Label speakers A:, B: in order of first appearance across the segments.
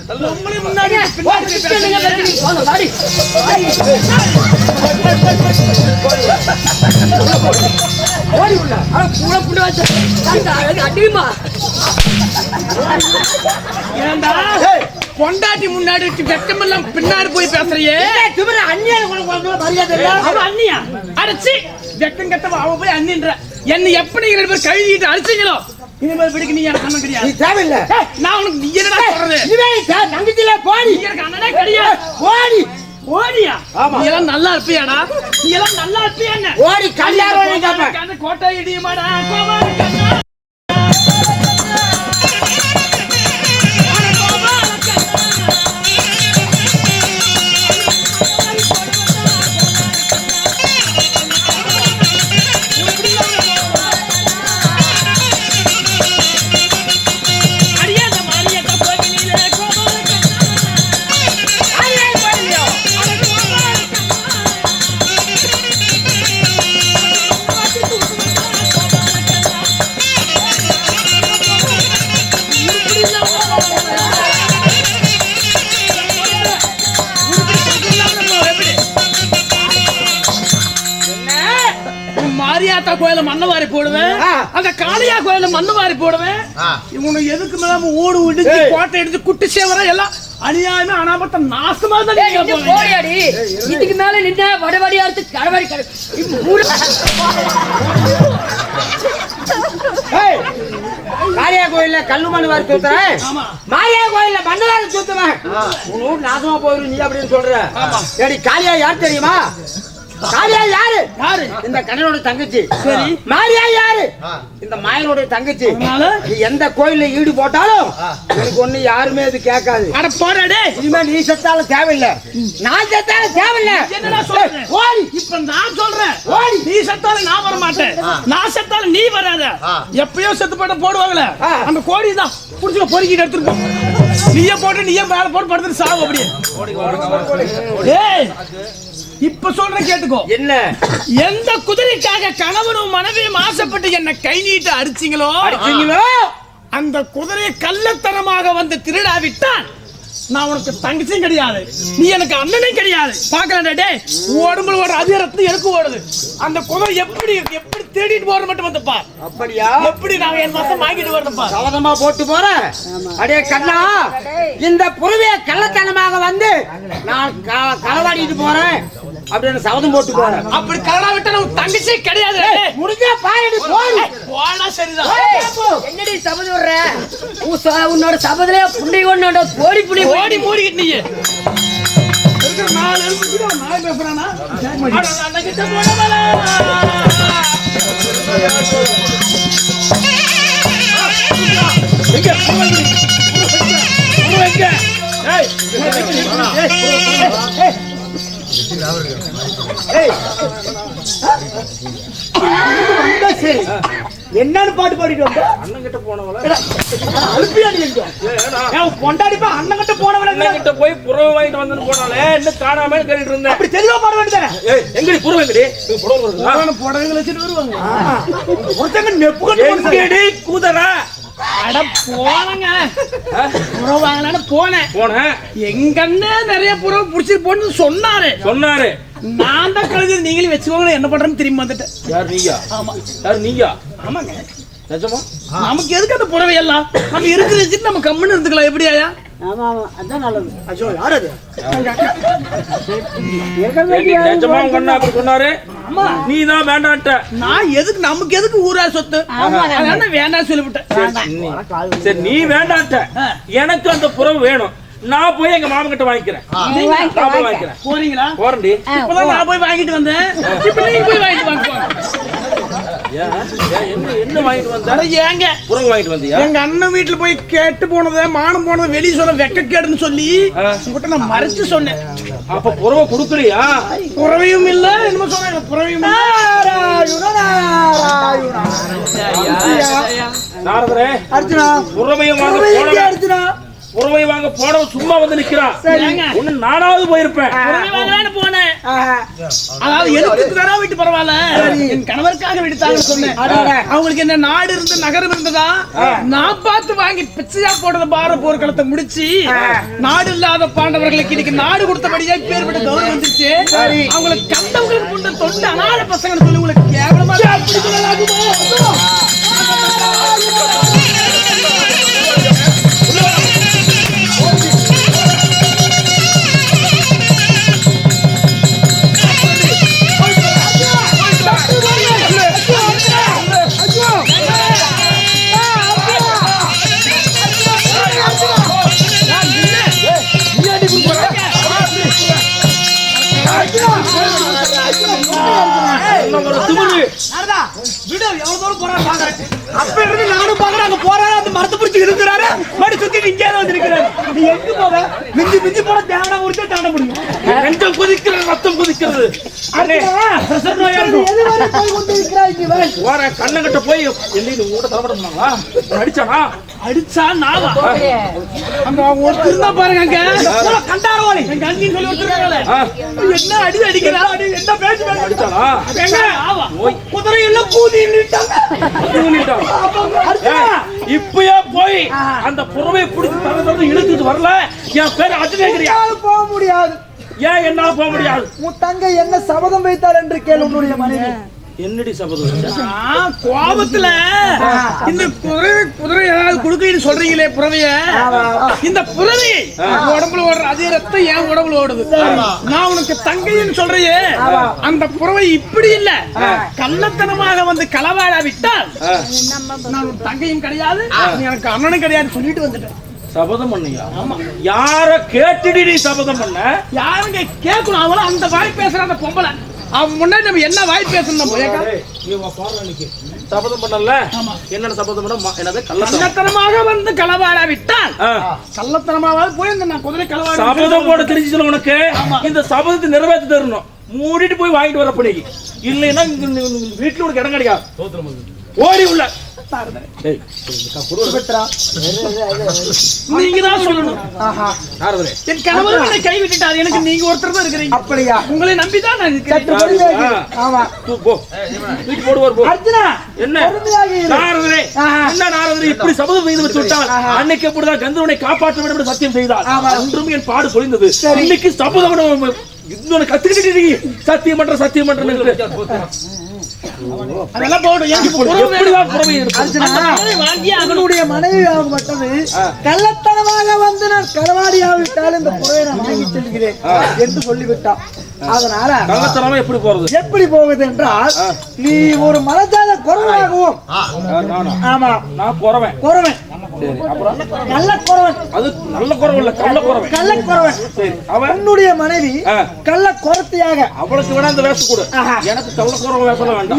A: முன்னாடி பொண்டாட்டி முன்னாடி வெக்கமெல்லாம் பின்னாடி போய் பேசுறியே அண்ணியா அடிச்சு வெக்கம் கட்டவா அவ போய் அண்ணின்ற என்ன எப்படி 2 பேர் கழுவிட்டு அடிச்சீங்களோ இனிமேல் பிடிக்க நீ எனக்கு அண்ணன் கிடையாது. தேவையில்லை. நான் உனக்கு நீ என்னடா சொல்றது? தங்கத்தில போடி எனக்கு அண்ணனே கிடையாது. போடி ஓடியா? நீ எல்லாம் நல்லா இருப்பியாடா? நீ எல்லாம் நல்லா இருப்பியா என்ன? ஓடி கல்யாணம் கேப்ப. அந்த கோட்டை இடியுமாடா கோமாளி கண்ணா. கோயில மண்ணவாரி போடுவேன், அந்த காளியா கோயில மண்ணவாரி போடுவேன். இவனு எதுக்கு மேல ஓடு இடிச்சு கோட்டை இடிச்சு குட்டி சேவரா எல்லாம் அநியாயமே அனாபத்த நாசமா தான் போடியாடி. இதுக்கு மேல நின்ன வடவடியா இருந்து கடவடி காளியா கோயில கல்லு மண்ணு வாரி தூத்துறேன், மாரியா கோயில மண்ணு வாரி தூத்துவேன். உன் வீட்டு நாசமா போயிரு நீ அப்படின்னு சொல்ற. காளியா யார் தெரியுமா? காளியா யாரு? இந்த கண்ணனோட தங்கச்சி. சரி. மாரியா யாரு? இந்த மாயனோட தங்கச்சி. நீ எந்த கோயில்ல ஈடு போட்டாலும் எனக்கு ஒண்ணு யாருமே அது கேட்காது. அட போடாடே. இனிமே நீ செத்தாலும் தேவையில்லை, நான் செத்தாலும் தேவையில்லை. என்னடா சொல்ற? ஓடி. இப்ப நான் சொல்றேன் ஓடி. நீ செத்தாலும் நான் வர மாட்டேன், நான் செத்தாலும் நீ வராத. எப்பயோ செத்து போட்ட போடுவாங்களே அந்த கோடி தான் புடிச்சு பொறுக்கிட்டு எடுத்துட்டு போ. நீயே போட்டு நீயே மேல போட்டு படுத்துட்டு சாவு அப்படியே. ஏய் இப்ப சொல்ற கேட்டுக்கோ. என்ன? எந்த குதிரைக்காக கணவனும் மனைவியும் ஆசைப்பட்டு என்ன கை நீட்டு அடிச்சீங்களோ அந்த குதிரையை கள்ளத்தனமாக வந்து திருடாவிட்டான் நான் உனக்கு தங்கச்சியும் கிடையாது, நீ எனக்கு அண்ணனும் கிடையாது. பாக்கலாம்டா உடம்புல ஒரு அதிரத்து எனக்கு ஓடுது. அந்த குதிரை எப்படி எப்படி தேடிட்டு போற மட்டும் வந்துப்பா. அப்படியா? எப்படி நாங்க என் மாசம் வாங்கிட்டு வரணும்ப்பா. சவதமா போட்டு போற அடே கண்ணா, இந்த புறவைய கள்ளத்தனமாக வந்து நான் களவாடிட்டு போறேன் அப்படின்னு சவதம் போட்டு போறேன். அப்படி களவா விட்டா உன் தங்கச்சி கிடையாது. முடிஞ்சா பாயடி போடு. போனா சரிதான். என்னடி சபத வர்ற? உன்னோட சபதலே புண்டி கொண்டோட போடி புடி ஓடி மூடிக்கிட்டு நீ இருக்கிற நாலு எலும்புக்கு நாய் பேசுறானா? அட கிட்ட போடவல. எங்க போவீங்க? எங்க? ஏய் சரி என்னன்னு பாட்டு பாடிட்டு வந்த? அண்ணன் கிட்ட போனவள பொண்டாடிப்பா அண்ணன் கிட்ட போனவள கிட்ட போய் புறவை வாங்கிட்டு வந்து போனாலே இன்னும் காணாம கேட்டுட்டு இருந்தேன். அப்படி தெளிவா பாட வேண்டியதானே? எங்கடி புறவை எங்கடி? புடவை வச்சுட்டு வருவாங்க ஒருத்தங்க நெப்பு எங்கடி குதிரை. அட போனங்க புறவை வாங்கலான்னு போனேன். எங்க அண்ணன் நிறைய புறவை புடிச்சிட்டு போன்னு சொன்னாரு. நான் தான் கழுது நீங்களே வச்சுக்கோங்க என்ன பண்றேன்னு திரும்பி வந்துட்டேன். யார் நீங்க? ஆமா. யார் நீங்க? ஆமாங்க. நிஜமா? நமக்கு எதுக்கு அந்த புறவை எல்லாம்? நம்ம இருக்கிற வச்சுட்டு நம்ம கம்முன்னு இருந்துக்கலாம். எப்படி ஆயா? ஆமா ஆமா அதான் நல்லது. அச்சோ யார் அது? நிஜமா உங்க அண்ணா அப்படி சொன்னாரு? ஆமா. நீ தான் வேண்டான்ட்ட. நான் எதுக்கு நமக்கு எதுக்கு ஊரா சொத்து? அதனால வேண்டாம் சொல்லிவிட்டேன். சரி நீ வேண்டான்ட்ட, எனக்கு அந்த புறவை வேணும். நான் போய் எங்க மாமன் கிட்ட வாங்கிக்கிறேன். போறீங்களா? போறேன்டி. இப்பதான் நான் போய் வாங்கிட்டு வந்தேன். இப்ப நீங்க போய் வாங்கிட்டு வாங்க. என்ன வாங்கிட்டு வந்த? ஏங்க புறவை வாங்கிட்டு வந்தியா? எங்க அண்ணன் வீட்டுல போய் கேட்டு போனதை மானம் போனதை வெளியே சொல்ல வெக்க கேடுன்னு சொல்லி உங்ககிட்ட நான் மறைச்சு சொன்னேன். அப்ப புறவை கொடுக்கலையா? புறவையும் இல்ல என்ன சொன்னாங்க? புறவையும் நாரதரே அர்ஜுனா புறவையும் வாங்க அர்ஜுனா புறவை வாங்க போனவன் சும்மா வந்து நிக்கிறான். ஒண்ணு நானாவது போயிருப்பேன். போனேன்
B: அதாவது எழுத்துக்கு வேணா விட்டு பரவாயில்ல, என் கணவருக்காக விடுத்தாங்கன்னு சொன்னேன். அவங்களுக்கு என்ன நாடு இருந்து நகரம் இருந்ததா, நான் பார்த்து வாங்கி பிச்சையா போடுற பார போர்க்களத்தை முடிச்சு நாடு இல்லாத பாண்டவர்களுக்கு இன்னைக்கு நாடு கொடுத்தபடியே பேர் விட்டு கௌரவம் வந்துருச்சு. அவங்களுக்கு கண்டவங்களுக்கு கொண்ட தொண்டு அனாத பசங்க சொல்லி உங்களுக்கு கேவலமா அப்படி சொல்லலாகுமோ?
C: கண்ணங்கிட்ட போய் அடிச்சானா
B: அடிச்சா நாவா அங்க ஒரு திருந்தா பாருங்க கண்டாரோலி எங்க அண்ணி சொல்லி ஒருத்தருக்காங்களே என்ன அடி அடிக்கிறாரோ அடி என்ன பேச்சு
C: அடிச்சானா
B: எங்க ஆவா குதிரை எல்லாம் கூதி நிட்டாங்க
C: இப்பயே போய் அந்த புறவை புடிச்சு தரது இழுத்துட்டு வரல என் பேர் அடிக்கறியா
D: போக முடியாது.
C: ஏன் என்னால போக முடியாது?
D: உன் தங்கை என்ன சபதம் வைத்தார் என்று கேளு உன்னுடைய மனைவி.
C: என்னடி சபதம்?
B: கோபத்துல இந்த குதிரை ஏதாவது குடுக்கன்னு சொல்றீங்களே புறவைய, இந்த புறவையை உடம்புல ஓடுற அதே ரத்தம் என் உடம்புல ஓடுது. நான் உனக்கு தங்கைன்னு சொல்றையே, அந்த புறவை இப்படி இல்ல கள்ளத்தனமாக வந்து களவாடா விட்டால் நான் ஒரு தங்கையும் கிடையாது, எனக்கு அண்ணனும் கிடையாது சொல்லிட்டு வந்துட்டேன்.
C: சபதம் பண்ணியா? யார கேட்டுடி நீ சபதம் பண்ண?
B: யாருங்க கேட்கணும்? அவளும் அந்த வாய் பேசுற அந்த பொம்பளை, அவன் முன்னாடி நம்ம என்ன வாய் பேசணும்?
C: சபதம் பண்ணல. என்ன சபதம் பண்ண? என்னது
B: கள்ளத்தனமாக வந்து களவாடா விட்டால் கள்ளத்தனமாக போய் இந்த குதிரை களவாட
C: சபதம் போட தெரிஞ்சுச்சு உனக்கு. இந்த சபதத்தை நிறைவேற்றி தரணும். மூடிட்டு போய் வாங்கிட்டு வர பண்ணி இல்லைன்னா வீட்டுல உனக்கு இடம் கிடையாது. ஓடி உள்ள
B: நீங்க தான் சொல்லணும். என் கணவர் என்னை கை விட்டுட்டார், எனக்கு நீங்க ஒருத்தர் தான் இருக்கிறீங்க.
D: அப்படியா?
B: உங்களை நம்பிதான் நான் இருக்கிறேன்.
C: இப்படி சபதம் செய்து வச்சு விட்டால் அன்னைக்கு எப்படிதான் கந்தரனை காப்பாற்ற வேண்டும் என்று சத்தியம் செய்தார். ஒன்றும் என் பாடு பொழிந்தது. இன்னைக்கு சபதம் கத்துக்கிட்டு சத்தியம் பண்ற
D: அதெல்லாம் அவனுடைய மனைவி ஆகப்பட்டது கள்ளத்தனமாக வந்து நான் களவாடியாவிட்டால் இந்த புறவை நான் வாங்கி செல்கிறேன் என்று சொல்லிவிட்டான். அதனால
C: கள்ளத்தனமா எப்படி
D: போகுது என்றால், நீ ஒரு மனதாத குறவனாகவும், ஆமா
C: நான் குறவன்
D: நல்ல குறவன்,
C: அது நல்ல குறவன் இல்ல கள்ள குறவன்.
D: அவனுடைய மனைவி கள்ள குறத்தியாக,
C: அவளுக்கு வேணா அந்த வேஷம் கூட, எனக்கு கள்ள குறவன் வேஷம் வேண்டாம்.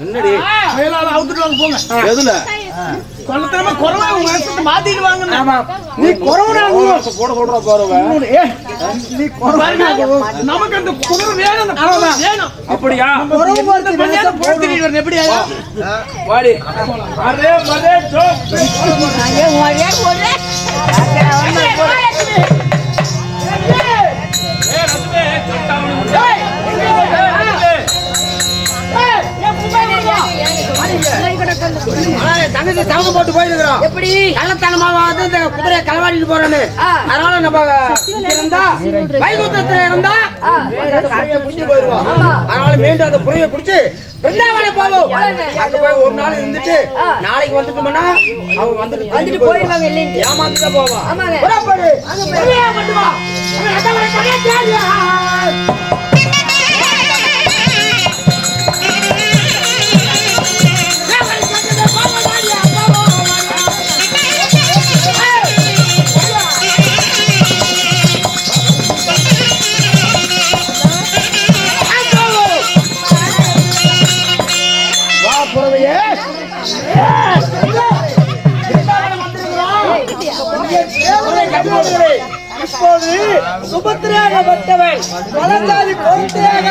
C: என்னடி
B: போங்க
C: எதுல
B: கள்ளத்தனமா குறவன் மாத்திடுவாங்க.
D: நீ குறவனாகவும்
C: போட சொல்ற குறவன்
D: நீ குறவனாகவும்
B: நமக்கு அந்த குதிரை வேணும்.
C: அப்படியா?
B: எப்படி
C: வாடி அரே மதே ஜோக்
A: தங்கச்சி தவங்க போட்டு போயிருக்கிறோம். எப்படி கள்ளத்தனமாக இந்த குதிரையை களவாடிட்டு போறேன்னு. அதனால நம்ம இருந்தா வைகுந்தத்துல இருந்தா புடிச்சு போயிருவோம். அதனால மீண்டும் அந்த புறையை பிடிச்சு பிருந்தாவனை போவோம். அங்க போய் ஒரு நாள் இருந்துட்டு நாளைக்கு வந்துட்டோம்னா அவங்க வந்துட்டு போயிருவாங்க. ஏமாந்து தான் போவோம். இப்போது சுபத்திரையாகப்பட்டவன் வளர்ந்தாதி பொருட்டையாக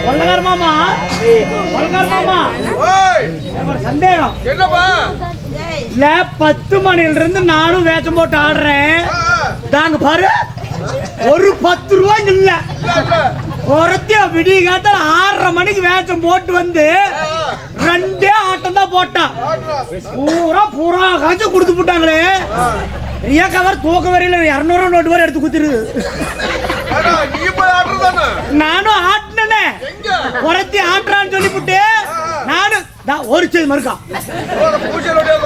D: கொள்ளகார மாமா ஒரு சந்தேகம்
E: என்னப்பா
D: இல்ல 10 மணில இருந்து நானும் வேஷம் போட்டு ஆடுறேன் தாங்க பாரு ஒரு 10 ரூபாய் இல்ல ஒருத்திய விடிய காத்தால 6:30 மணிக்கு வேஷம் போட்டு வந்து 2 ஆட்டம் தான் போட்டான் பூரா காய்ச்சி கொடுத்து போட்டாங்களே பெரிய கவர் தூக்க வரையில 200 நோட்டு வரை எடுத்து குத்துருது
E: நீ போய் ஆடுறதானே
D: நானும் ஆட்டினே ஒருத்தி ஆட்டுறான்னு சொல்லிவிட்டு நானும் ஒரு செய்தி மறுக்கா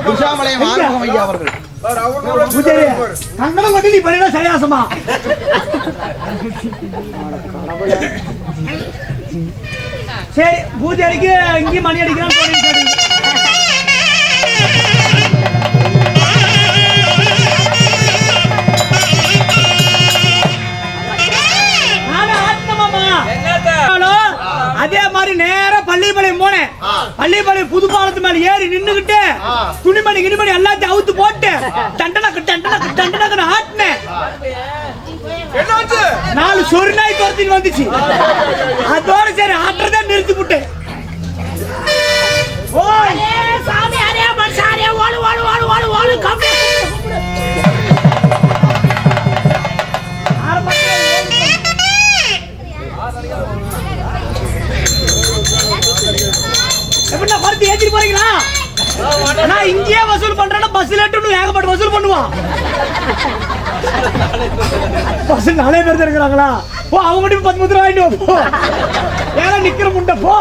E: பூஜாமலையம் ஆறுமுகம் ஐயா அவர்கள்
D: கண்ணனை மட்டும் நீ பண்ணினா சரியாசமா சரி பூஜை அடிக்க இங்கேயும் மணி அடிக்கிறான் அதே மாதிரி நேரா பள்ளிப்பாளையம் போனேன். பள்ளிப்பாளையம் புது பாலத்து மேல ஏறி நின்னுகிட்டு துணிமணி கிணிமணி எல்லாத்தையும் அவுத்து போட்டு டண்டனக்கு ஆட்டினேன். 4 சொரிநாய் துரத்தின்னு வந்துச்சு. அதோட சரி ஆட்டுறதே நிறுத்தி விட்டேன். எப்படின்னா பருத்தி ஏற்றிட்டு போறீங்களா? நான் இங்கேயே வசூல் பண்றேன்னா பஸ்ல ஏகப்பட்ட வசூல் பண்ணுவான். பஸ் 4 பேர் தான் இருக்கிறாங்களா? போ அவங்க மட்டும் 10 வாங்கிட்டு போ. ஏன்னா நிக்கிற முண்டை போ.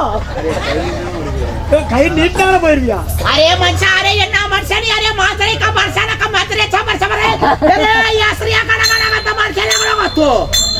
D: கை நீட்டான போயிருவியா?
F: அரே மனுஷா, அரே என்ன மனுஷன்? அரே மாத்திரை का बरसाना का मात्रे चमर चमर अरे यासरिया कना कना का तमार खेले करो तो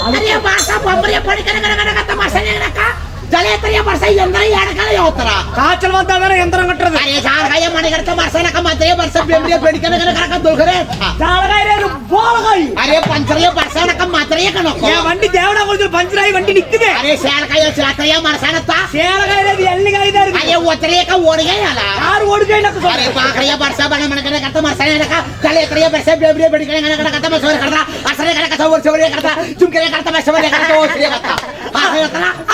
F: अरे भाषा बम्बरे पड़ कना का तमाशा लेना का चले तरिया बरसा यंत्र याडकले होतरा
D: காய்ச்சல் வந்தாதானே யந்திரம் கட்டுறது.
F: अरे झारगाय मणि करता बरसाना का मात्रे बरसा बेमरे पेड़ कना का दोलखरे
D: ஜாலகாயிரே போலகாய்.
F: अरे पंचरिया बरसाना का मात्रे कनो
D: என் வண்டி தேவனா கொஞ்சம் பஞ்சர் ஆகி வண்டி நிக்குது.
F: अरे सेलकाय चातरिया बरसाना ता
D: சேலகாயிரே எல்லிகாய் தான் இருக்கு.
F: अरे ओतरे का ओड़ गया ला
D: யார் ஓடுகை எனக்கு சொல்ற.
F: अरे पाखरिया बरसा बने मन करता बरसाना का चले तरिया बरसा बेमरे पेड़ कना का तमाशा करता असरे कना का सवर सवर करता चुमके करता बरसा करता ओसरे करता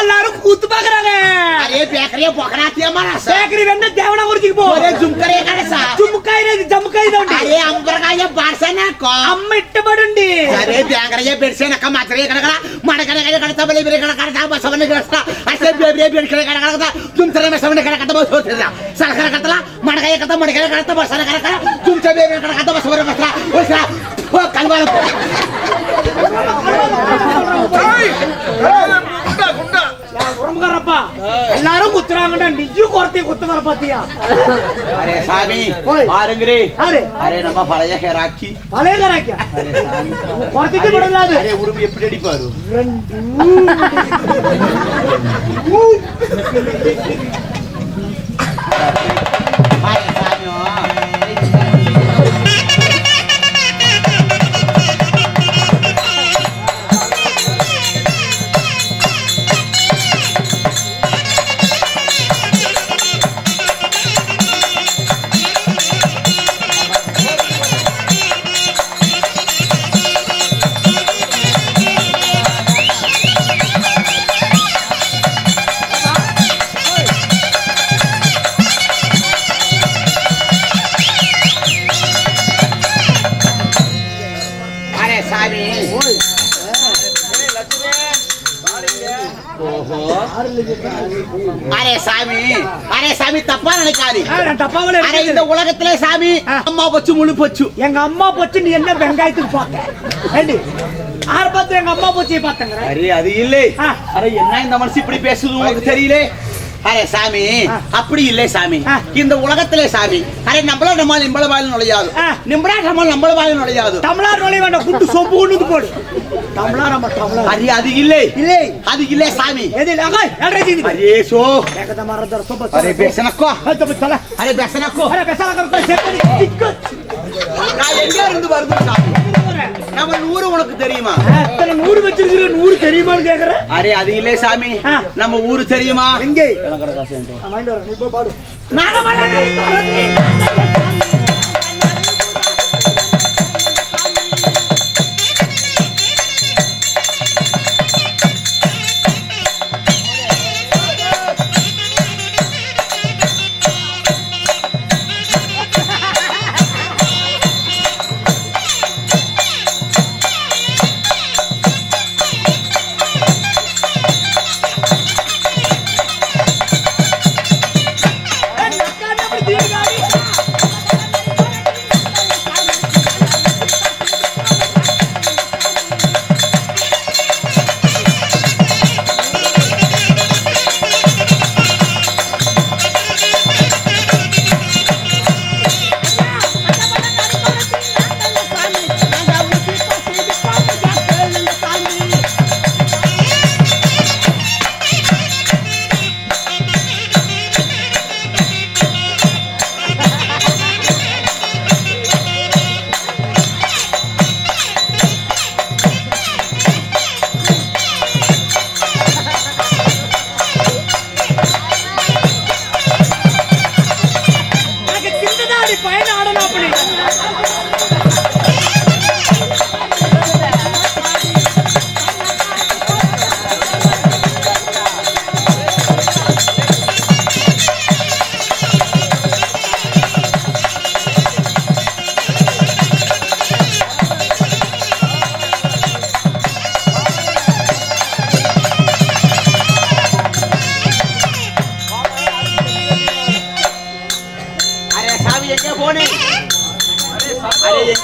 D: எல்லாரும் கூத்து பாக்குறாங்க.
F: अरे बेकरी पोखराती हमारा
D: பேக்கரி வெண்ண தேவனா குறிச்சிக்கு போ.
F: अरे झुमकरे कड़सा
D: ஜும்காயிரே ஜம்காய் தான்.
F: अरे अंबरगाय बारसना को
D: அம்மா இட்டபடுண்டி.
F: अरे बेंगरे बेरसेना का मात्रे कनकरा मडकने करता बले बेरे करता बसवने करता ऐसे बेबरे बेरकरे करता तुमतरे में सवने करता बस होता सरकार करता मडगाय करता मडकने करता बसना करता तुमचे बेबरे करता बसवने करता ओसरा ओ कलवाल
D: உரம்காரப்பா எல்லாரும் குத்துறாங்கடா. நிஜு கோர்த்தி குத்துறாங்க பாத்தியா?
F: अरे सामी பாருங்கரே अरे நம்ம பழைய ஹேராக்கி
D: பழைய கராக்கியா? கோர்த்திக்கு படலாது.
F: अरे உருவி எப்படி அடிப்பாரு अरे सामियो अरे सामी तப்பா நினைக்காதீ.
D: தப்பாவல
F: अरे இந்த உலகத்திலே சாமி அம்மா பச்சு முழு பச்சு.
D: எங்க அம்மா போச்சு நீ என்ன வெங்காயத்துக்கு பார்த்த? ஏண்டி ஆர்பத்து எங்க அம்மா போச்சு பார்த்தங்க.
F: अरे அது இல்லை. अरे என்ன இந்த மனுஷன் இப்படி பேசுது உங்களுக்கு தெரியல? अरे சாமி அப்படி இல்லை சாமி. இந்த உலகத்திலே சாமி अरे நம்மள நம்மள வாயில நுழையாது. நிம்படா நம்மள வாயில நுழையாது.
D: தமிழர் நுழைய வேண்டாம். குண்டு சொம்பு கொண்டு போடு. தமிழர் நம்ம தமிழர்.
F: अरे அது இல்லை. இல்லை அது இல்லை சாமி.
D: எது லகாய் எல்ரே ஜீதி.
F: अरे सो
D: ஏகத மரதர் சொம்ப.
F: अरे बेसनको
D: ஹத்த பத்தல.
F: अरे बेसनको
D: अरे பெசல கரத்த செப்படி டிக்கு.
F: நான் எங்க இருந்து வருது சாமி? நம்ம 100 உனக்கு தெரியுமா?
D: அத்தனை 100 வச்சிருக்கிற 100 தெரியுமான்னு கேக்குற?
F: अरे அது இல்லை சாமி. நம்ம ஊரு தெரியுமா?
D: எங்கே? மைண்ட் வர நீ போய் பாடு.
F: நாங்க வரணும்.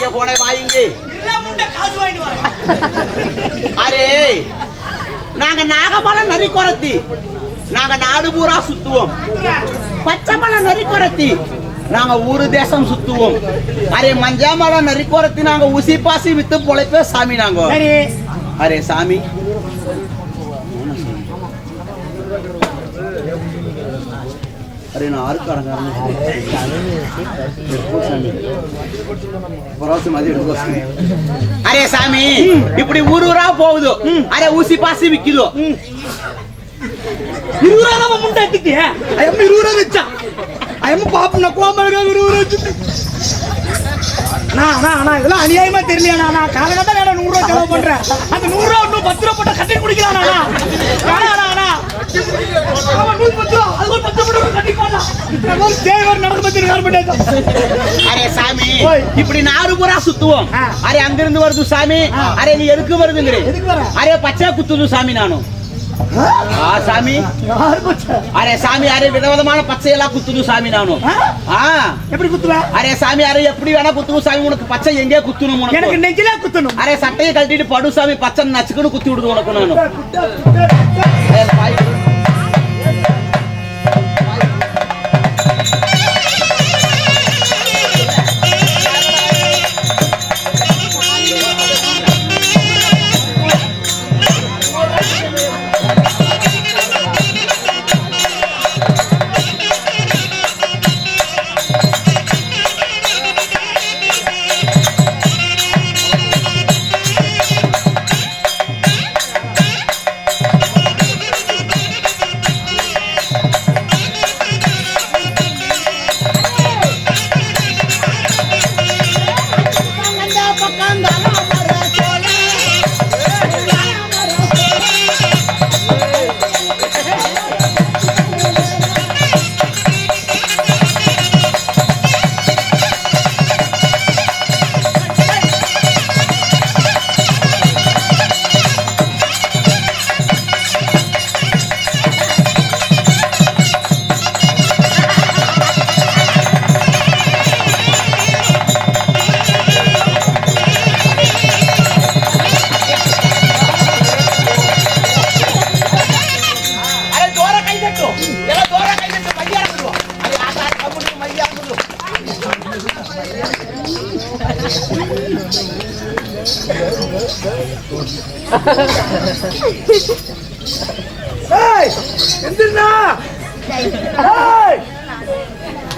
F: வாங்க போனே வாங்க
D: காசு வாங்கிட்டு வரேன்.
F: அரே நாங்க நாகமலை நரி குரத்தி நாங்க நாடு பூரா சுத்துவோம். பச்சைமலை நரி குரத்தி நாங்க ஊரு தேசம் சுத்துவோம். அரே மஞ்சமலை நரி குரத்தி நாங்க ஊசி பாசி வித்து பொழைப்பே சாமி நாங்க. அரே சாமி அரே நான் ஆறுக்காரங்க அரே சாமி இப்படி ஊரூரா போகுது. அரே ஊசி பாசி விக்குதோ
D: 20 ரூபா நம்ம முண்டை எடுத்துட்டியே. ஐயம்மா 20 ரூபா வச்சா. ஐயம்மா பாப்பு நான் கோமலுக்கு 20 ரூபா வச்சுட்டு. நான் இதெல்லாம் அநியாயமா தெரியலையா? நான் காலகட்டா 100 ரூபா செலவு பண்றேன். அந்த 100 ரூபா இன்னும் 10 ரூபா போட்டு கட்டி குடிக்கலாம்.
F: அரே சாமி இப்படி நாடு பூரா சுத்துவோம். அரே அங்கிருந்து வருது சாமி. அரே நீ எதுக்கு வருதுங்கிற? அரே பச்சை குத்துது சாமி. நானும் சாமி அரே சாமி அரே விதவிதமான பச்சையெல்லாம் குத்துது சாமி. நானும்
D: எப்படி குத்துவேன்? அரே
F: சாமி அரே எப்படி வேணா குத்துவோம் சாமி. உனக்கு பச்சை எங்கே குத்தணும்?
D: எனக்கு நெஞ்சில குத்தணும்.
F: அரே சட்டையை கழட்டிட்டு படு சாமி. பச்சை நச்சுக்குன்னு குத்தி விடுது உனக்கு. நானும்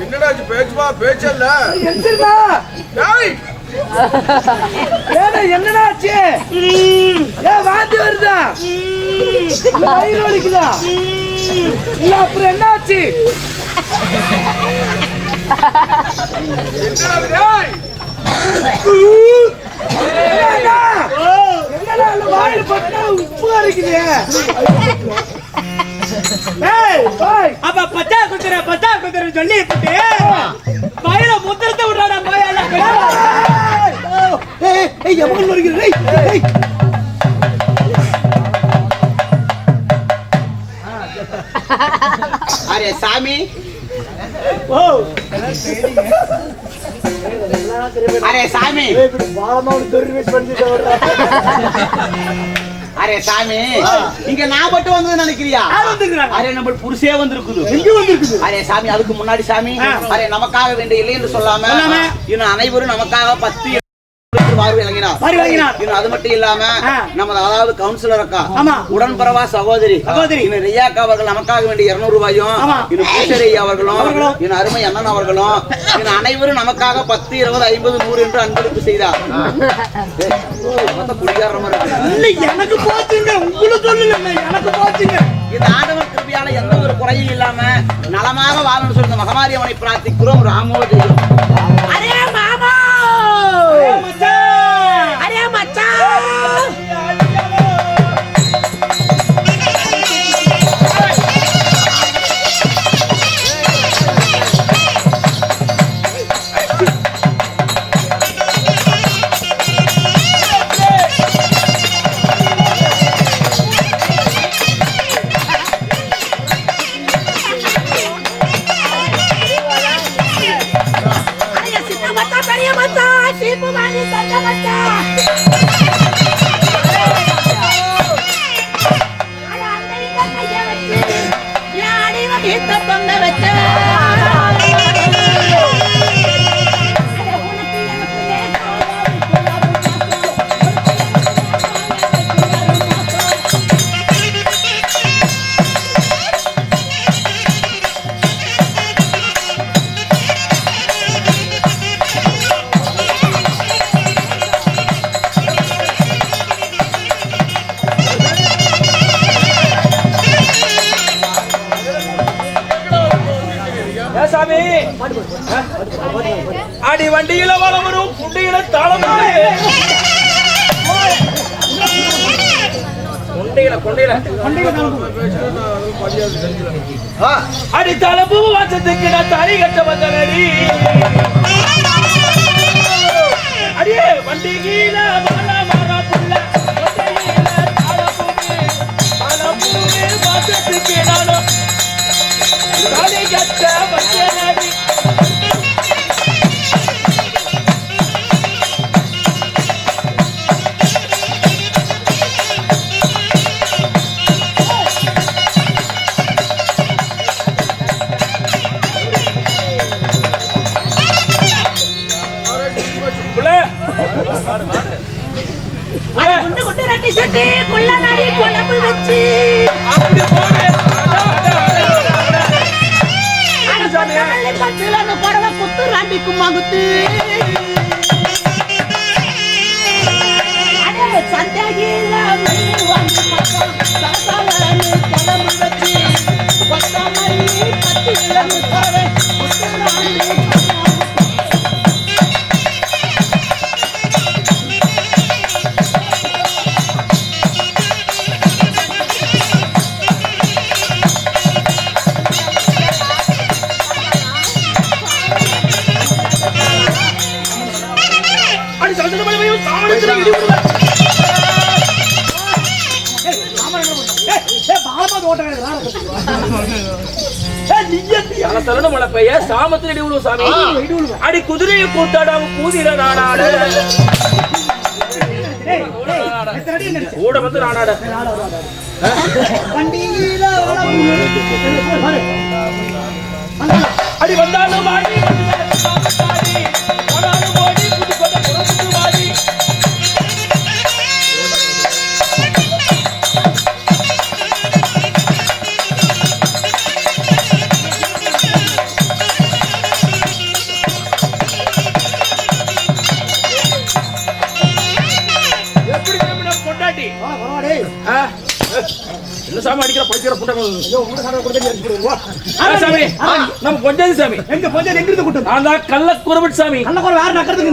E: என்னடா பேச்சுவா பேச்சல்ல
D: என்னடா ஆச்சு? வாந்தி வருதா? வயிறு வலிக்குதா? இல்ல அப்புறம் என்ன ஆச்சு? உப்பு அரைக்குது. அப்ப பச்சா குத்துற சொல்லி வயிற முத்திரத்தை விடுறாடா. எவ்வளவு வருகிறது?
F: அரே சாமி அரே சாமி அரே சாமி இங்க நான் மட்டும் வந்து நினைக்கிறியா? அரே நம்ம புருஷே வந்திருக்குது. அரே சாமி அதுக்கு முன்னாடி சாமி அரே நமக்காக வேண்டிய இல்லை என்று சொல்லாம இன்னும் அனைவரும் நமக்காக 10 அது மட்டும் இல்லாம நம்ம அதாவது கவுன்சிலர் அக்கா உடன்பரவா சகோதரி ரியாக்கா அவர்கள் நமக்காக வேண்டிய 200 ரூபாயும் அவர்களும் அருமை அண்ணன் அவர்களும் அனைவரும் நமக்காக 10, 20, 50, 100 என்று அன்பளிப்பு செய்தார்.
D: எனக்கு போச்சுங்க, உங்களுக்கு சொல்லல, எனக்கு போச்சுங்க.
F: இந்த ஆண்டவன் கிருபையால எந்த ஒரு குறையும் இல்லாம நலமாக வாழணும்னு சொல்லி மகமாரியம்மனை பிரார்த்திக்கிறோம். ராமோ ஜெயம்.
D: அரே மாமா, அரே மச்சான்.
F: கீத்த தொங்க வச்ச
C: சாமி அடி வண்டியில வளம் வரும் புண்டியில தாளம் அடி தலப்பு வாசத்துக்கு நான் தாலி கட்ட வந்தனடி அடியே வண்டி கீழ மாறா புள்ள வாசத்துக்கு நானும் தாலி கட்ட வந்தனடி அடி குதிரையை கூத்தாடாம கூதிர நாடாட கூட வந்து நாடாட அடி வந்தாலும் சாமி அடிக்கிற படிக்கிற சாமி நம்ம பொஞ்சாதி சாமி எங்க பொஞ்சாதி எங்க இருந்து கூட்டம் நான் தான் கள்ள குரபட் சாமி கள்ள குரப யார் நக்கறதுக்கு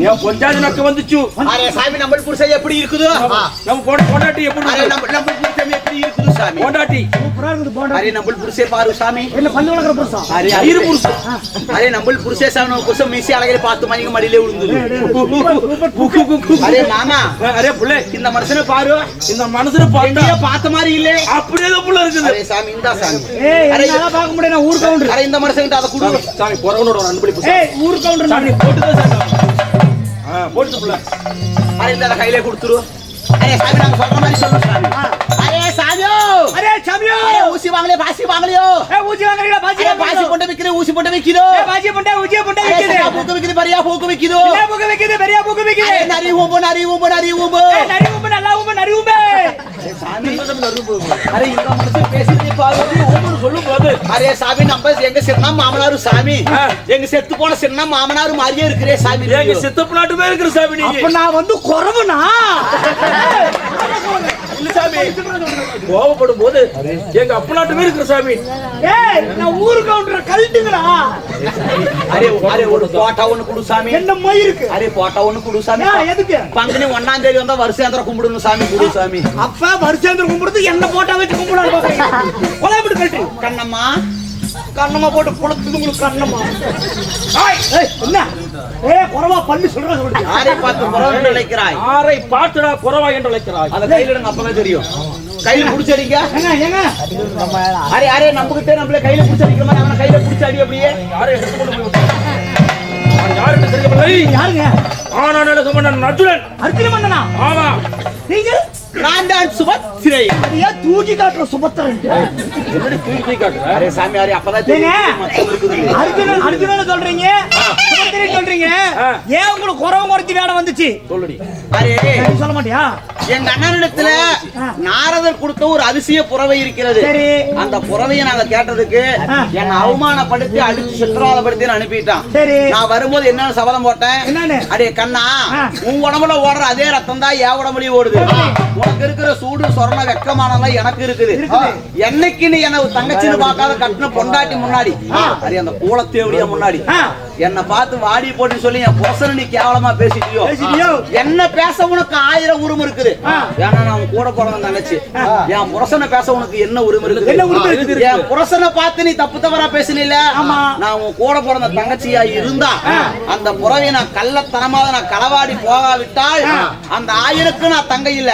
C: ஏன் பொஞ்சாதி நக்க வந்துச்சு
F: அரே சாமி நம்ம புருஷன் எப்படி இருக்குது
C: நம்ம பொண்டாட்டி எப்படி
F: அரே நம்ம புருஷன் எப்படி இருக்குது சாமி
C: பொண்டாட்டி
B: சூப்பரா இருக்குது பொண்டாட்டி
F: அரே நம்ம புருஷன் பாரு சாமி
B: என்ன பல்லு வளக்குற புருஷன்
F: அரே ஐயர் புருஷன் அரே நம்ம புருஷன் சாமி நம்ம புருஷன் மீசி அழகே பார்த்து மணிக்கு மடியிலே விழுந்தது அரே மாமா
C: அரே புள்ளே
F: இந்த மனுஷனை பாரு
C: இந்த மனுஷனை
F: பார்த்த மாதிரி இல்ல
C: அப்படியே புள்ள இருக்குது
F: அரே சாமி இந்த சாமி
B: ஏய் என்னால பார்க்க முடியல நான் ஊர் கவுண்டர்
F: அரே இந்த மனுஷன்ட்ட அத குடு
C: சாமி போறவனோட ஒரு அன்பளிப்பு
B: ஏய் ஊர் கவுண்டர்
C: சாமி போட்டுதா சாமி போட்டு புள்ள
F: அரே இந்த கையிலே கொடுத்துரு அரே சாமி நாங்க சொல்ற மாதிரி சொல்லு சாமி அரே சாமியோ
B: அரே சாமியோ
F: அரே ஊசி வாங்கலே பாசி வாங்கலையோ
B: ஊசி வாங்கறீங்க
F: பாசி போட்டு விக்கிற ஊசி போட்டு விக்கிதோ
B: பாசி போட்டு ஊசி போட்டு விக்கிது
F: பூக்கு விக்கிது பெரிய பூக்கு விக்கிதோ
B: பூக்கு விக்கிது பெரிய பூக்கு விக்கிது
F: நரி ஊம்பு நரி ஊம்பு நரி ஊம்பு
B: நரி ஊம்பு நல்லா ஊம்பு நரி ஊம்பு
F: சாமி அரே இந்த மனுஷன் பேசிட்டு பாரு ஊம்பு சொல்லும்போது அரே சாமி நம்ம எங்க சின்ன மாமனாரு சாமி எங்க செத்து போன சின்ன மாமனாரு மாதிரியே இருக்குறே சாமி
C: எங்க சித்தப்பு நாட்டு பேர் இருக்கிற சாமி நீங்க
B: அப்ப நான் வந்து குறவனா
C: இல்ல சாமி கோவப்படும் போது எங்க அப்பா நாட்டு பேர் இருக்கிற சாமி
B: ஏய் நான் ஊர் கவுண்டர் கழட்டுங்கடா
F: அரே அரே ஒரு போட்டா ஒன்னு குடு சாமி
B: என்ன மயிருக்கு
F: அரே போட்டா ஒன்னு குடு சாமி
B: எதுக்கு
F: பங்குனி 1ஆம் தேதி வந்தா வருஷாந்திர கும்பிடணும் சாமி குடு சாமி
B: அப்ப வருஷாந்திர கும்பிடுறது என்ன போட்டா வச்சு கும்பிடலாம் பாக்குறீங்க கொலாபிட்டு கழட்டு
F: கண்ணம்மா
B: கண்ணம்மா போட்டு குளத்துக்கு உங்களுக்கு கண்ணம்மா ஏய் என்ன ஏய் குறவா பண்ணி சொல்ற சொல்லு
F: யாரை பார்த்து குறவா நினைக்கிறாய்
C: யாரை பார்த்துடா குறவா என்று அழைக்கிறாய்
F: அத கையில எடுங்க அப்பதான் தெரியும் கையில புடிச்சடிங்க
B: ஏங்க
F: அரே அரே நம்மகிட்ட நம்மள கையில புடிச்சடிக்கிற மாதிரி அவன கையில புடிச்சடி அப்படியே
C: யாரை எடுத்து கொண்டு போய் யாருக்கு தெரியவில்லை
B: யாருங்க
C: ஆனானே சமணன் அர்ஜுனன்
B: அர்ஜுன மன்னனா
C: ஆமா
B: நீங்க
F: நான் தான் சுபத்திரை.
D: ஏன் தூக்கி காட்டுற சுபத்திரன்
F: அரே சாமி அரே அப்பதான் தெரியும் மொத்தம் இருக்குது.
D: அர்ஜுனன் சொல்றீங்க சுபத்திரை சொல்றீங்க ஏன் உங்களுக்கு குறவு குறைச்சி வேடம் வந்துச்சு
C: சொல்லுடி.
F: அரே
D: சொல்ல மாட்டியா
F: எங்க அண்ணனிடத்துல நாரதர் கொடுத்த ஒரு அதிசய புறவை இருக்கிறது.
D: சரி.
F: அந்த புறவையை நாங்க கேட்டதுக்கு என்ன அவமானப்படுத்தி அடிச்சு சித்திரவதைப்படுத்தி அனுப்பிட்டான்.
D: சரி.
F: நான் வரும்போது என்ன சபதம் போட்டேன்,
D: என்னன்னு?
F: அடே கண்ணா உன் உடம்புல ஓடுற அதே ரத்தம் தான் என் உடம்புலயும் ஓடுது. உனக்கு இருக்கிற சூடு சொரண வெக்கமானலாம் எனக்கு இருக்குது. என்னைக்கு நீ என்ன தங்கச்சின்னு பார்க்காத கட்டின பொண்டாட்டி முன்னாடி அரே அந்த கூலத்தேவடியா முன்னாடி என்ன பார்த்து வாடி போட்டு சொல்லி என் புருஷனை நீ கேவலமா பேசிட்டியோ, என்ன பேச உனக்கு 1000 உரிமை இருக்குது. ஏன்னா நான் உன் கூட பிறந்த தங்கச்சி. என் புருஷனை பேச உனக்கு என்ன உரிமை இருக்குது? என் புருஷனை பார்த்து நீ தப்பு தவறா பேசல. நான் உன் கூட பிறந்த தங்கச்சியா இருந்தா அந்த புறவை நான் கள்ளத்தனமாக நான் களவாடி போகாவிட்டால் அந்த 1000க்கு நான் தங்கை இல்ல,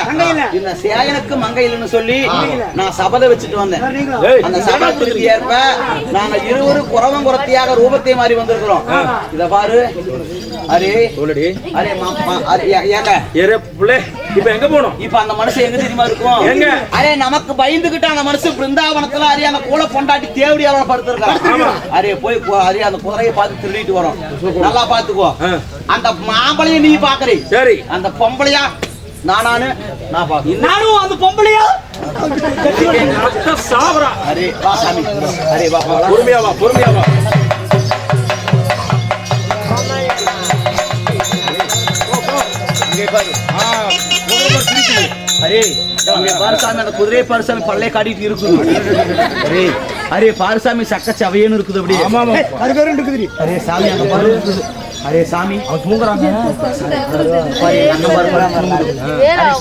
F: இந்த சேயனுக்கு மங்கை இல்லைன்னு சொல்லி நான் சபதை வச்சுட்டு வந்தேன். அந்த சபதத்திற்கு ஏற்ப நாங்க இருவரும் குறவங்குறத்தியாக ரூபத்தை மாறி வந்திருக்கிறோம். இத பாரு அரே
C: சொல்லுடி.
F: அரே ஏங்க
C: ஏரே புள்ளே இப்ப எங்க போறோம்?
F: இப்ப அந்த மனுஷன் எங்க தெரியுமா இருக்கும்?
C: எங்க?
F: அரே நமக்கு பயந்துகிட்டு அந்த மனுஷன் பிருந்தாவனத்துல அரே அந்த கூல பொண்டாட்டி தேவடியாவ படுத்திருக்கான். அரே போய் அரே அந்த குதிரையை பார்த்து திருடிட்டு வரோம். நல்லா பாத்துக்கோ. அந்த மாம்பளைய நீ பாக்குறீ,
C: சரி.
F: அந்த பொம்பளையா நான் பாக்குறேன்.
D: நானும் அந்த பொம்பளையா
C: சாவரா.
F: அரே வா சாமி, அரே வா
C: பொறுமையா வா, பொறுமையா வா.
F: அரே அங்கே பாரசாமி அந்த குதிரை பாரசாமி பல்லே காட்டிட்டு இருக்குது. அரே அரே பாரசாமி சக்க சவையன்னு இருக்குது. அப்படியே
D: இருக்குது.
F: அரே சாமி அங்க பாரு இருக்குது. அரே சாமி அவன் தூங்குறாங்க.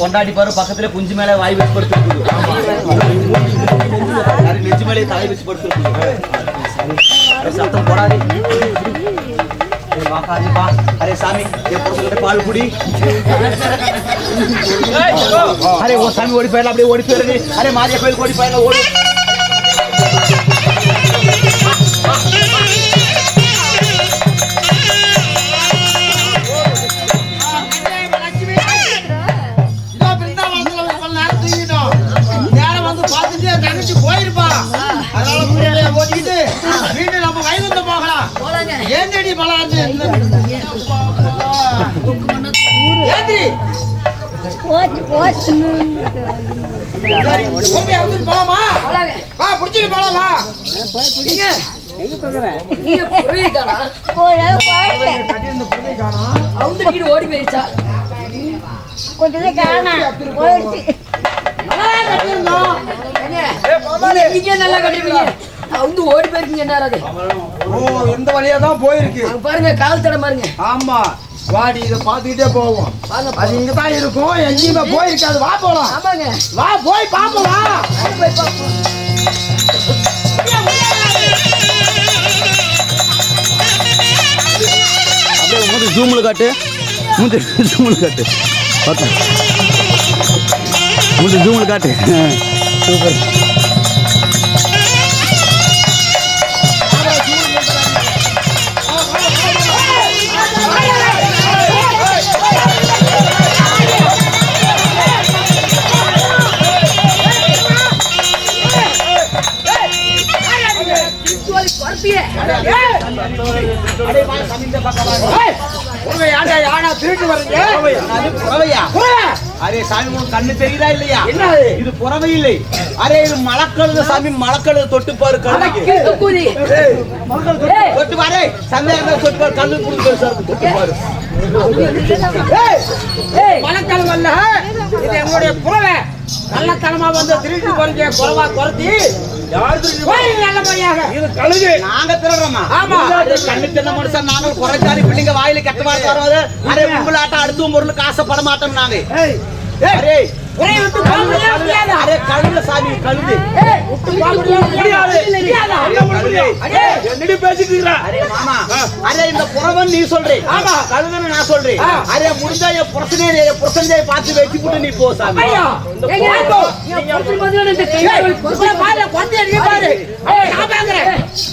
F: கொண்டாடி பாரு பக்கத்துல குஞ்சு மேல வாய் வச்சு படுத்துருக்குது. நெஞ்சு மேலே தாய் வச்சு படுத்துருக்கு. சத்தம் போடாது. அரே சாமி என் புருஷன்கிட்ட பால் குடி. அரே ஓ சாமி ஓடி போயிடலாம், அப்படியே ஓடி போயிடுது. அரே மாரியா கோயில் ஓடி போயிடலாம், ஓடி. போயிருப்பா அதனால ஓட்டிக்கிட்டு வீட்டு நம்ம வைகுந்த போகலாம். ஏந்தடி பலாந்து ஏந்திரி போலாமா? வா புடிச்சிட்டு போலாமா?
G: ஓடி போயிடுச்சா கொஞ்சம் நல்லா கட்டிருக்கீங்க. வந்து ஓடி போயிருக்கீங்க நேராது.
A: ஓ இந்த வழியா தான் போயிருக்கு
G: பாருங்க, கால் தடம் பாருங்க.
A: ஆமா வாடி இதை பார்த்துக்கிட்டே போவோம். அது இங்க தான் இருக்கும், எங்கேயுமே போயிருக்காது. வா போலாம்.
G: ஆமாங்க,
A: வா போய் பாப்போம். வா
G: போய் பார்ப்போம்.
F: அப்படியே மூஞ்சி ஜூம்ல காட்டு, மூஞ்சி ஜூம்ல காட்டு, மூஞ்சி ஜூம்ல காட்டு. சூப்பர். கண்ணு தெரியுதா இல்லையா? இது புறவை இல்லை. அரே இது மலக்கழுத சாமி, மலக்கழுத தொட்டு பாரு. தொட்டு பாரு, சந்தேகம் தொட்டு பாரு. கண்ணு புடிச்சு தொட்டு பாரு.
A: மலக்கழுவு அல்ல, இது எங்களுடைய புறவை. நல்லத்தனமா வந்து திருட்டு போறீங்க. குறவா குறத்தி
F: நாங்க திருடுறோமா? கண்ணு தின்ன மனுஷன் நாங்கள் குறைச்சாரி பிள்ளைங்க வாயில கெட்ட வார்த்தை வராது. அரே உங்களாட்டம் அடுத்தும் பொருளுக்கு ஆசைப்பட மாட்டோம் நாங்க. அரே கழுத சாமி, கழுது
C: என்னடி பேசிட்டு இருக்கா?
F: அரே மாமா, அரே இந்த புறவன் நீ சொல்றேன், கழுதன்னு நான் சொல்றேன். அரே முடிஞ்சா என் புருஷனே பார்த்து வச்சு போட்டு நீ போ சாமி.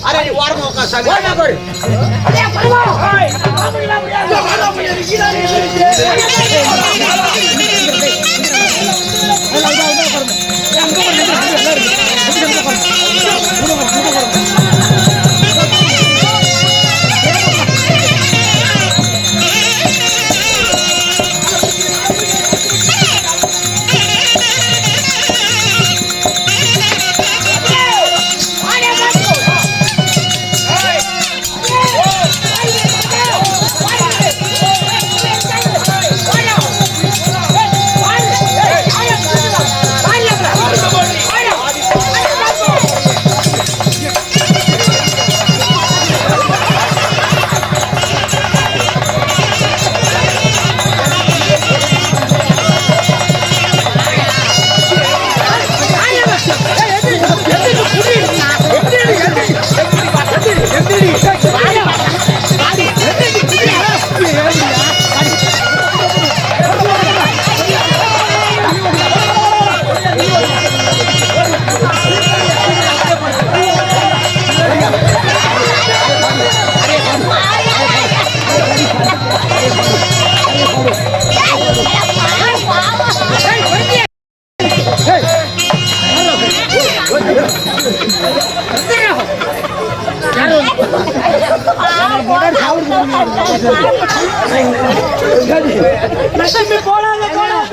F: அரே நீ ஓரமா உட்கார் சாமி.
D: லட்சுமி போடாத போடாத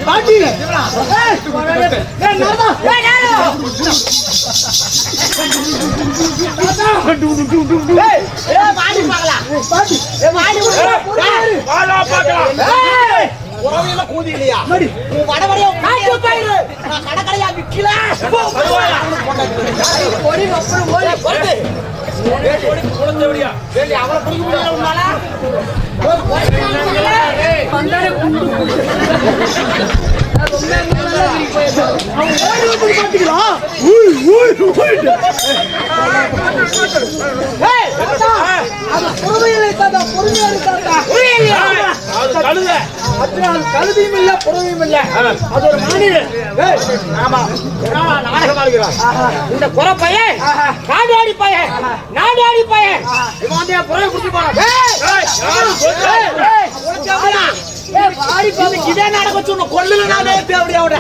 D: பாட்டி
F: கூதி இல்லையா வட வடையா கடற்கரையா விக்கல
A: கழுதியும் இல்ல புறவையும் இல்ல அது ஒரு மாநிலம். நாடகம் ஆடுகிறார் இந்த குறை பையன் காடாடி பையன் நாடாடி பையன் இவன் வந்து என் புறவை குடிச்சு போறான்.
F: இதே நாடகம் சொன்ன கொள்ளுல நானே அப்படியோட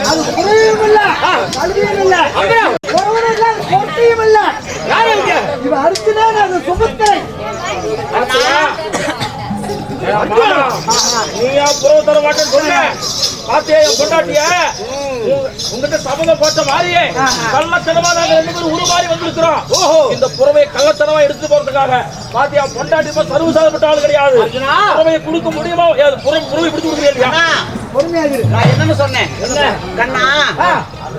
D: அது புறவையும் இல்ல கழுதியும் இல்ல புறவனும் இல்ல கொட்டையும் இல்ல இவன் அர்ச்சனா அது சுமத்திரை
C: நீயா புறவு தர மாட்டேன்னு சொல்ல பாத்தியா என் பொண்டாட்டிய உங்ககிட்ட சபதம் போட்ட மாதிரியே கள்ளத்தனமா நாங்க 2 பேரும் உருமாறி வந்திருக்கிறோம். இந்த புறவை கள்ளத்தனமா எடுத்து போறதுக்காக பாத்தியா பொண்டாட்டி இப்ப சர்வசாதப்பட்ட ஆள் கிடையாது. புறவையை கொடுக்க முடியுமா? புறவை பிடிச்சு கொடுக்குறியா?
F: நான் என்னன்னு சொன்னேன் கண்ணா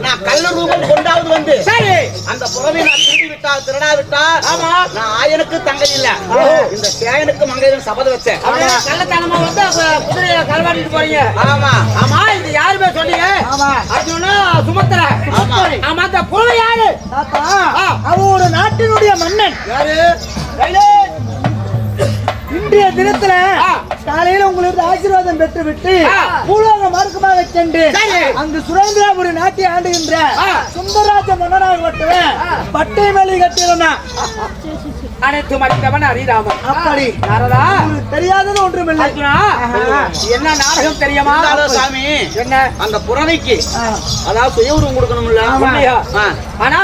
F: நான் கள்ள ரூபம் கொண்டாவது வந்து சரி அந்த புறவை நான் திருடா விட்டா ஆமா நான் ஆயனுக்கு தங்கை இல்ல இந்த சேயனுக்கு மங்கையன் சபதம் வச்சேன்.
A: கள்ளத்தனமா வந்து குதிரையை கல்வாடிட்டு போறீங்க.
F: ஆமா
A: ஆமா இது யாருமே சொன்னீங்க? அர்ஜுனா சுமத்திர. ஆமா அந்த புறவை யாரு?
D: அவன் ஒரு நாட்டினுடைய மன்னன்.
A: யாரு?
D: இன்றைய தினத்துல காலையில உங்களுக்கு ஆசீர்வாதம் பெற்று விட்டு பூலோக மார்க்கமாக சென்று அங்கு சுரேந்திராபுரி நாட்டை ஆண்டுகின்ற சுந்தரராஜ மன்னராக மட்டும் பட்டை மேலே கட்டியிருந்தான்.
A: அனைத்து மறித்தவன் ஹரிராமன்.
D: அப்படி
A: நாரதா
D: தெரியாதது ஒன்றுமில்லை.
A: அர்ஜுனா என்ன நாடகம் தெரியுமா
F: சாமி?
A: என்ன
F: அந்த புறவைக்கு அதாவது சுயவுருவம் கொடுக்கணும்ல.
A: ஆனா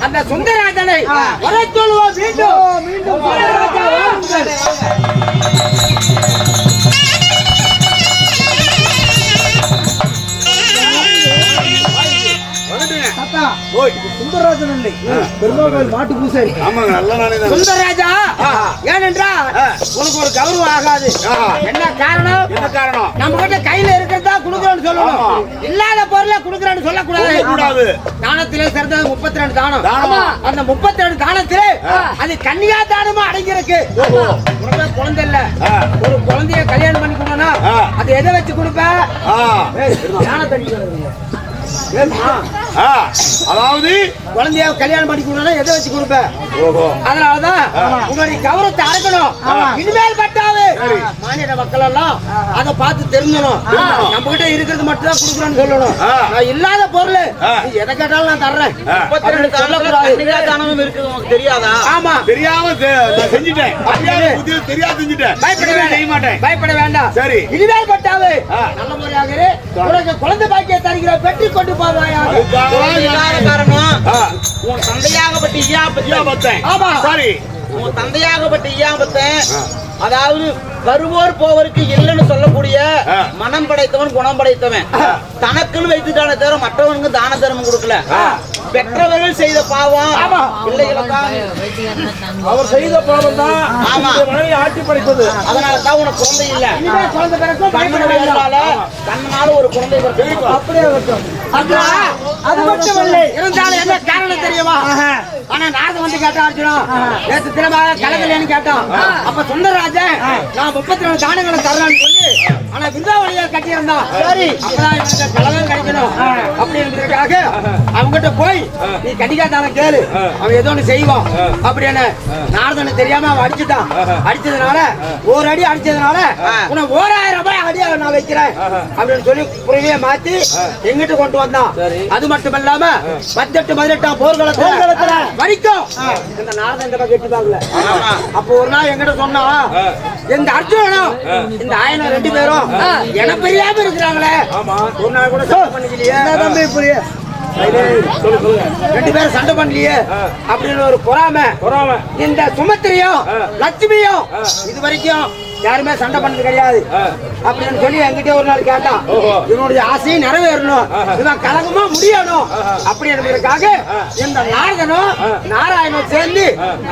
A: அந்த சுந்தரராஜனை வரை சொல்லுவோம். மீண்டும் மீண்டும் சுந்தரராஜா வாருங்கள்.
D: சுந்தரராஜன் இல்லை பெருமாள் மாட்டு பூசாரி.
A: சுந்தரராஜா ஏனென்றால் உனக்கு ஒரு கௌரவம் ஆகாது. என்ன காரணம்? நம்ம கிட்ட கையில இருக்கிறதா குடுக்கறோம்னு சொல்லணும். இல்லாத பொருளை குடுக்கறேன்னு சொல்லக்கூடாது. தானத்திலே சிறந்தது 32 தானம். அந்த 32 தானத்திலே அது கன்னியா தானமா அடங்கியிருக்கு. உனக்கு குழந்தை இல்ல, ஒரு குழந்தைய கல்யாணம் பண்ணி கொடுக்கணும். அது எதை வச்சு கொடுப்ப? தானத்தை
E: அதாவது
A: குழந்தைய கல்யாணம் பண்ணி கொடுனா எதை வச்சு கொடுப்ப?
E: ஓஹோ
A: அதனாலதான் உங்களுடைய கௌரவத்தை அடக்கணும். இனிமேல் பட்டாது மாநில மக்கள் எல்லாம் அதை பார்த்து தெரிஞ்சணும். நம்ம கிட்ட இருக்கிறது மட்டும் தான் கொடுக்குறோம்னு சொல்லணும். நான் இல்லாத பொருள் நீ எதை கேட்டாலும் நான் தர்றேன்.
F: தானமும் இருக்குது உங்களுக்கு தெரியாதா?
A: ஆமா,
E: தெரியாம நான் செஞ்சுட்டேன். அப்படியே புதிய தெரியாம செஞ்சுட்டேன்.
A: செய்ய மாட்டேன். பயப்பட வேண்டாம்.
E: சரி.
A: இனிமேல் பட்டாது நல்ல முறையாக இரு. உனக்கு குழந்தை பாக்கிய தருகிற பெற்று கொண்டு போவாயாக.
F: காரணம் உன் தந்தையாகப்பட்ட இயாபத்தேன்.
A: ஆமா,
F: சரி, உன் தந்தையாகப்பட்ட இயாபத்தேன். அதாவது வருவோர் போவருக்கு இல்லைன்னு சொல்லக்கூடிய மனம் படைத்தவன், குணம் படைத்தவன். தனக்குன்னு வைத்துட்டான தவிர மற்றவனுக்கு தான தர்மம் கொடுக்கல. பெற்றவர்கள் செய்த பாவம் பிள்ளைகளுக்காக
C: அவர் செய்த பாவம் தான் மனைவி ஆட்சி படைத்தது.
F: அதனாலதான் உனக்கு குழந்தை இல்ல.
A: குழந்தை பிறக்கும்
F: கண்ணனால ஒரு குழந்தை பிறக்கும்.
A: அப்படியே இருக்கும். அது மட்டும் இல்லை, இருந்தாலும் என்ன காரணம் தெரியுமா? ஆனா நாரதன் வந்து கேட்டான் அர்ஜுனா, நேற்று தினமாக கலகலைன்னு கேட்டான். அப்ப சுந்தரராஜன் நான் 34 தானங்களை தர்றான்னு சொல்லி ஆனா விருந்தாவளியா கட்டியிருந்தான். சரி, அப்பதான் இவனுக்கு கலகம் கிடைக்கணும் அப்படின்றதுக்காக அவங்ககிட்ட போய் நீ கடிகாத்தான கேளு, அவன் ஏதோ ஒண்ணு செய்வான் அப்படின்னு. நாரதனுக்கு தெரியாம அவன் அடிச்சுட்டான். அடிச்சதுனால ஒரு அடி அடிச்சதுனால உனக்கு 1000 ரூபாய் அடி நான் வைக்கிறேன் அப்படின்னு சொல்லி புறவே மாத்தி எங்கிட்ட கொண்டு வந்தான். அது மட்டும் இல்லாம 18 போர்க்களத்துல வரைக்கும் இந்த நாரதன் இந்த பக்கம் எட்டிப்பாங்கல. அப்போ ஒரு நாள் எங்கிட்ட சொன்னா, இந்த அர்ஜுனனும் இந்த ஆயனும் 2 பேரும் எனக்கு தெரியாம இருக்கிறாங்களே, ஒரு நாள் கூட சண்டை பண்ணிக்கலையே, 2 பேரும் சண்டை பண்ணலையே அப்படின்னு ஒரு பொறாமை. இந்த சுமத்திரியும் லட்சுமியும் இது வரைக்கும் யாருமே சண்டை பண்ணது கிடையாது அப்படின்னு சொல்லி என்கிட்ட ஒரு நாள் கேட்டான். இவனுடைய ஆசையை நிறைவேறணும், இவன் கலகமா முடியணும் அப்படி என்பதற்காக இந்த நாரதனும் நாராயணனும் சேர்ந்து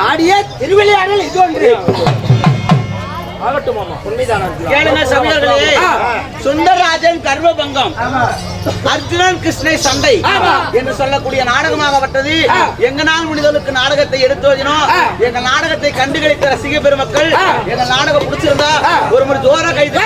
A: ஆடிய திருவிளையாடல் இது ஒன்று.
F: கேளுங்க சபையார்களே, சுந்தரராஜன் கர்வபங்கம், அர்ஜுனன் கிருஷ்ணை சண்டை என்று சொல்லக்கூடிய நாடகமாகப்பட்டது. எங்க நாள் முடிதலுக்கு நாடகத்தை எடுத்தோதினோம். எங்க நாடகத்தை கண்டுகளித்த ரசிக பெருமக்கள் எங்க நாடகம் பிடிச்சிருந்தா ஒரு முறை ஜோரா கைது